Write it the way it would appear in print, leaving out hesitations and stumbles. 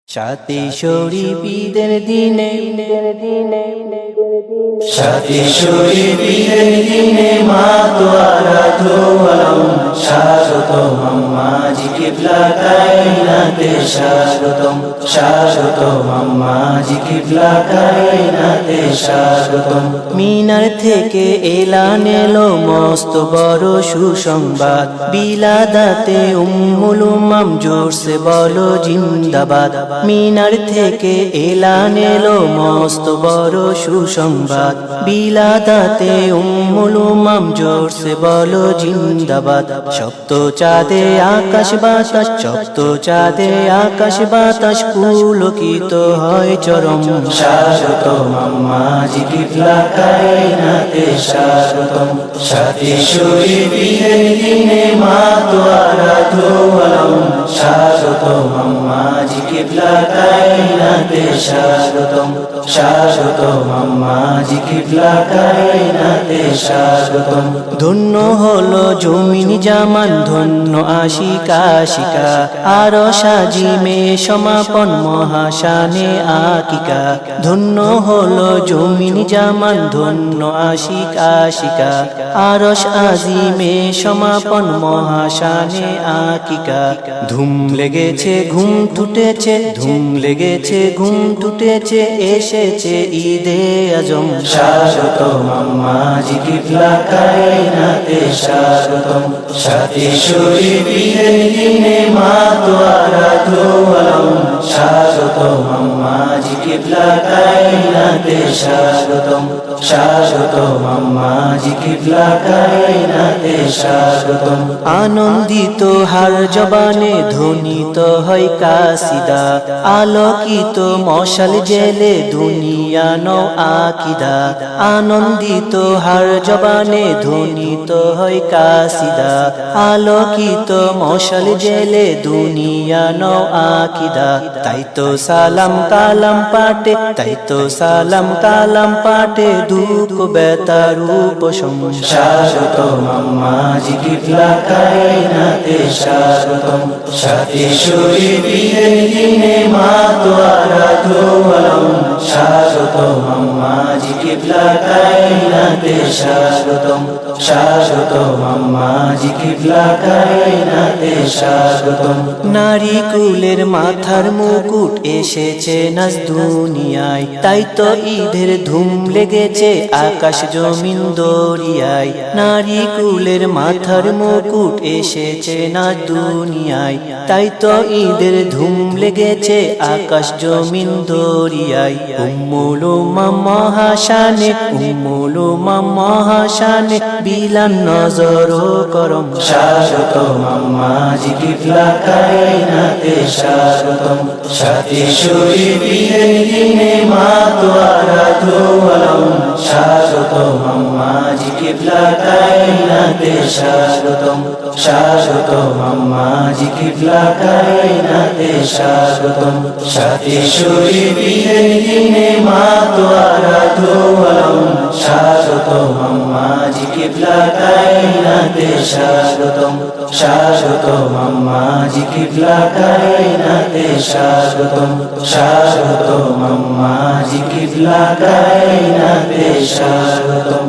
সাথে শরীফ ঈদের দিনে সাথে শরীফ ঈদের দিনে মা তো আরাধ্য আলম স্বাগতম আম্মাজি কিবলা কায়নাতে স্বাগতম স্বাগতম আম্মাজি কিবলা কায়নাতে স্বাগতম। মিনার থেকে এলান এলো মস্ত বড় সুসংবাদ, বিলাদাতে উম্মুল উমাম জোরসে বলো জিন্দাবাদ। মিনার থেকে এলান এলো মস্ত বড় সুসংবাদ, বিলাদাতে উম্মুল উমাম জোরসে বলো জিন্দাবাদ। সপ্ত চাঁদে আকাশ বাতাস, সপ্ত চাঁদে আকাশ বাতাস পুলকিত হয় চরম। স্বাগতম আম্মাজি কিবলা কায়নাতে স্বাগতম। সাথে শরীফ ঈদের দিনে মা তো আরাধ্য আলম স্বাগতম আম্মাজি কিবলা কায়নাতে স্বাগতম স্বাগতম আম্মাজি কিবলা কায়নাতে স্বাগতম। ধন্য হলো জমিন জামান, ধন্য আশিকা আশিকা, আরো সাজিমে সমাপন মহাশানে আকিকা। ধন্য হলো জমিন জামান, ধন্য আশিকা আশিকা, আরশ আজিমে সমাপন মহাশানে আকিকা। ধুম লেগেছে ঘুম টুটেছে, ধুম লেগেছে ঘুম টুটেছে, এসেছে ঈদে আজম। স্বাগতম আম্মাজি কিবলা কায়নাতে স্বাগতম। সাথে শরীফ ঈদের দিনে মা তো আরাধ্য আলম স্বাগতম আম্মাজি কিবলা কায়নাতে স্বাগতম স্বাগতম আম্মাজি কিবলা কায়নাতে স্বাগতম। আনন্দিত হার জবানে ধ্বনিত হয় কাসিদা, আলোকিত মশাল জেলে দুনিয়া নও আকিদা। আনন্দিত হার জবানে ধ্বনিত হয় কাসিদা, আলোকিত মশাল জেলে দুনিয়া নও আকিদা। তাই তো সালাম কালাম পাটে, তাই তো সালাম কালাম পাটে, দুঃখ বেতার উপশম। স্বাগতম আম্মাজি কিবলা কায়নাতে স্বাগতম। সাথে শরীফ ঈদের দিনে মা তো আরাধ্য আলম স্বাগতম আম্মাজি কিবলা কায়নাতে স্বাগতম স্বাগতম আম্মাজি কিবলা কায়নাতে স্বাগতম। নারী কুলের মাথার মুকুট এসেছে নাজ দুনিয়ায়, তাই তো ঈদের ধুম লেগেছে আকাশ জমিন দরিয়ায়। নারী কুলের মাথার মুকুট এসেছে নাজ দুনিয়ায়, তাই তো ঈদের ধুম লেগেছে আকাশ জমিন দরিয়ায়। উম্মুল উমাম মহাশানে, উম্মুল উমাম মহাশানে, বিলান নজর করম। স্বাগতম আম্মাজি কিবলা কায়নাতে স্বাগতম। সাথে শরীফ ঈদের দিনে মা তো আরাধ্য আলম স্বাগতম আম্মাজি কিবলা কায়নাতে স্বাগতম স্বাগতম আম্মাজি কিবলা কায়নাতে স্বাগতম। সাথে শরীফ ঈদের দিনে মা তো আরাধ্য আলম স্বাগতম আম্মাজি কিবলা কায়নাতে স্বাগতম স্বাগতম আম্মাজি কিবলা কায়নাতে স্বাগতম স্বাগতম আম্মাজি কিবলা কায়নাতে স্বাগতম।